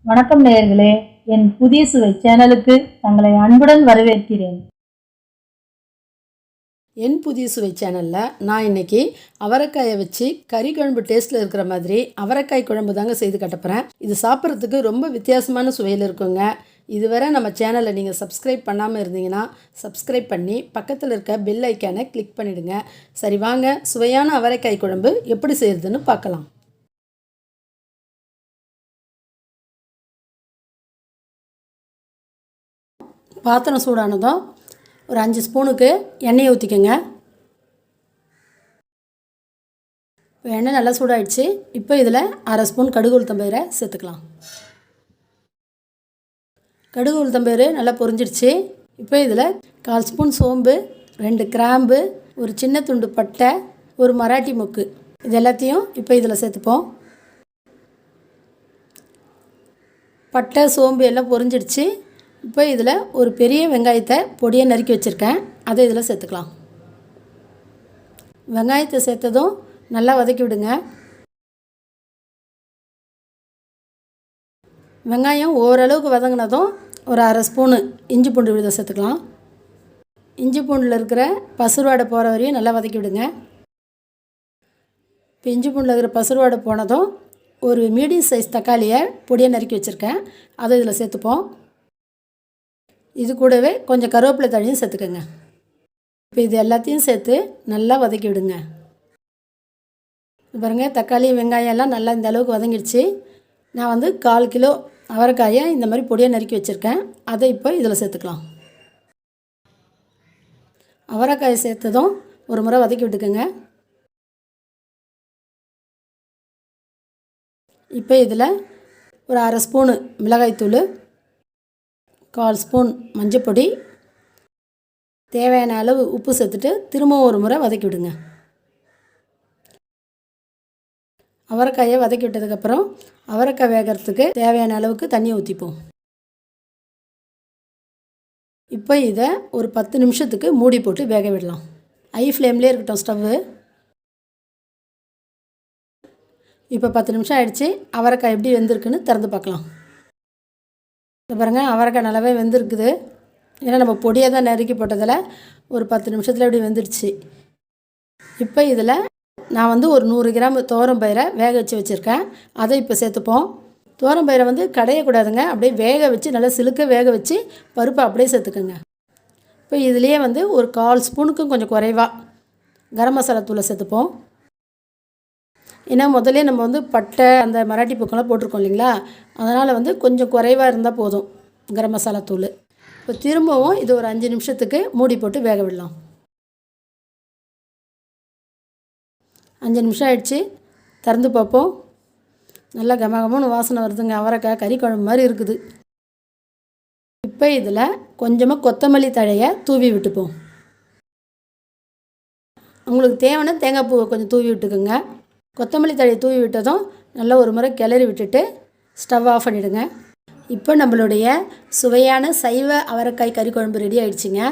வணக்கம் நேயர்களே, என் புதிய சுவை சேனலுக்கு தங்களை அன்புடன் வரவேற்கிறேன். என் புதிய சுவை சேனலில் நான் இன்றைக்கி அவரைக்காயை வச்சு கறி குழம்பு டேஸ்ட்டில் இருக்கிற மாதிரி அவரைக்காய் குழம்பு தாங்க செய்து கட்டப்போகிறேன். இது சாப்பிட்றதுக்கு ரொம்ப வித்தியாசமான சுவையில் இருக்குங்க. இதுவரை நம்ம சேனலை நீங்கள் சப்ஸ்கிரைப் பண்ணாமல் இருந்தீங்கன்னா சப்ஸ்கிரைப் பண்ணி பக்கத்தில் இருக்க பெல் ஐக்கானை கிளிக் பண்ணிவிடுங்க. சரி வாங்க, சுவையான அவரைக்காய் குழம்பு எப்படி செய்கிறதுன்னு பார்க்கலாம். பாத்திரம் சூடானதும் ஒரு 5 ஸ்பூனுக்கு எண்ணெயை ஊற்றிக்கோங்க. இப்போ எண்ணெய் நல்லா சூடாகிடுச்சு. இப்போ இதில் அரை ஸ்பூன் கடுகு உளுத்தம்பயிரை சேர்த்துக்கலாம். கடுகு உளுத்தம்பயிறு நல்லா பொரிஞ்சிடுச்சு. இப்போ இதில் 1/4 ஸ்பூன் சோம்பு, 2 கிராம்பு, ஒரு சின்ன துண்டு பட்டை, ஒரு மராட்டி மொக்கு, இது எல்லாத்தையும் இப்போ இதில் சேர்த்துப்போம். பட்டை சோம்பு எல்லாம் பொரிஞ்சிடுச்சு. இப்போ இதில் ஒரு பெரிய வெங்காயத்தை பொடியை நறுக்கி வச்சுருக்கேன், அதை இதில் சேர்த்துக்கலாம். வெங்காயத்தை சேர்த்ததும் நல்லா வதக்கி விடுங்க. வெங்காயம் ஓரளவுக்கு வதங்கினதும் ஒரு அரை ஸ்பூனு இஞ்சி பூண்டு விழுதை சேர்த்துக்கலாம். இஞ்சி பூண்டில் இருக்கிற பசுறுவாடை போகிற வரையும் நல்லா வதக்கி விடுங்க. இப்போ இஞ்சி பூண்டில் இருக்கிற பசுறுவாடை போனதும் ஒரு மீடியம் சைஸ் தக்காளியை பொடியை நறுக்கி வச்சுருக்கேன், அதை இதில் சேர்த்துப்போம். இது கூடவே கொஞ்சம் கருவேப்பிலை தழையும் சேர்த்துக்கோங்க. இப்போ இது எல்லாத்தையும் சேர்த்து நல்லா வதக்கி விடுங்க. பாருங்கள், தக்காளி வெங்காயம் எல்லாம் நல்லா இந்த அளவுக்கு வதங்கிடுச்சு. நான் 1/4 கிலோ அவரைக்காயை இந்த மாதிரி பொடியாக நறுக்கி வச்சுருக்கேன், அதை இப்போ இதில் சேர்த்துக்கலாம். அவரைக்காயை சேர்த்ததும் ஒரு முறை வதக்கி விட்டுக்கோங்க. இப்போ இதில் ஒரு அரை ஸ்பூனு மிளகாய்த்தூள், 1/4 ஸ்பூன் மஞ்சப்பொடி, தேவையான அளவு உப்பு சேர்த்துட்டு திரும்பவும் ஒரு முறை வதக்கி விடுங்க. அவரைக்காயை வதக்கி விட்டதுக்கப்புறம் அவரைக்காய் வேகிறதுக்கு தேவையான அளவுக்கு தண்ணி ஊற்றிப்போம். இப்போ இதை ஒரு 10 நிமிஷத்துக்கு மூடி போட்டு வேக விடலாம். ஹை ஃப்ளேம்லேயே இருக்கட்டும் ஸ்டவ்வு. இப்போ 10 நிமிஷம் ஆகிடுச்சு. அவரைக்காய் எப்படி வெந்திருக்குன்னு திறந்து பார்க்கலாம். பாருங்கள், அவரைக்காய் நல்லாவே வெந்திருக்குது. ஏன்னா நம்ம பொடியாக தான் நறுக்கி போட்டதில் ஒரு 10 நிமிஷத்தில் இப்படி வெந்துடுச்சு. இப்போ இதில் நான் ஒரு 100 கிராம் துவரம்பயிரை வேக வச்சுருக்கேன், அதை இப்போ சேர்த்துப்போம். துவரம்பயிரை கடையக்கூடாதுங்க, அப்படியே வேக வச்சு நல்லா சிலுக்க வேக வச்சு பருப்பை அப்படியே சேர்த்துக்கோங்க. இப்போ இதுலேயே ஒரு 1/4 ஸ்பூனுக்கும் கொஞ்சம் குறைவாக கரம் மசாலா தூளை சேர்த்துப்போம். ஏன்னா முதல்ல நம்ம பட்டை அந்த மராட்டி பூக்கெல்லாம் போட்டிருக்கோம் இல்லைங்களா, அதனால் கொஞ்சம் குறைவாக இருந்தால் போதும் கரம் மசாலா தூள். இப்போ திரும்பவும் இது ஒரு 5 நிமிஷத்துக்கு மூடி போட்டு வேக விடலாம். 5 நிமிஷம் ஆகிடுச்சு. திறந்து பார்ப்போம். நல்லா கமகமன்னு வாசனை வருதுங்க. அவரைக்காய் கறி குழம்பு மாதிரி இருக்குது. இப்போ இதில் கொஞ்சமாக கொத்தமல்லி தழையை தூவி விட்டுப்போம். உங்களுக்கு தேவைன்னா தேங்காய் பூவை கொஞ்சம் தூவி விட்டுக்குங்க. கொத்தமல்லி தழையை தூவி விட்டதும் நல்லா ஒரு முறை கிளறி விட்டுட்டு ஸ்டவ் ஆஃப் பண்ணிவிடுங்க. இப்போ நம்மளுடைய சுவையான சைவ அவரைக்காய் கறி குழம்பு ரெடி ஆகிடுச்சிங்க.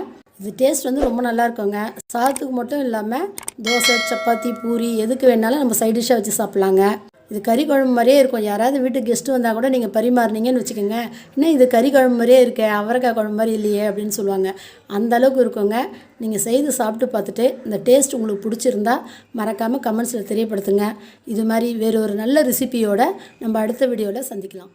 இது டேஸ்ட் ரொம்ப நல்லா இருக்குங்க. சாதத்துக்கு மட்டும் இல்லாமல் தோசை, சப்பாத்தி, பூரி எதுக்கு வேணாலும் நம்ம சைட் டிஷ்ஷாக வச்சு சாப்பிட்லாங்க. இது கறி குழம்பு மாதிரியே இருக்கும். யாராவது வீட்டுக்கு கெஸ்ட்டு வந்தால் கூட நீங்கள் பரிமாறினீங்கன்னு வச்சுக்கோங்க, இன்னும் இது கறி குழம்பு மாதிரியே இருக்கே, அவரைக்காய் குழம்பு மாதிரி இல்லையே அப்படின்னு சொல்லுவாங்க. அந்த அளவுக்கு இருக்குங்க. நீங்கள் செய்து சாப்பிட்டு பார்த்துட்டு இந்த டேஸ்ட் உங்களுக்கு பிடிச்சிருந்தா மறக்காமல் கமெண்ட்ஸில் தெரியப்படுத்துங்க. இது மாதிரி வேறு ஒரு நல்ல ரெசிபியோடு நம்ம அடுத்த வீடியோவில் சந்திக்கலாம்.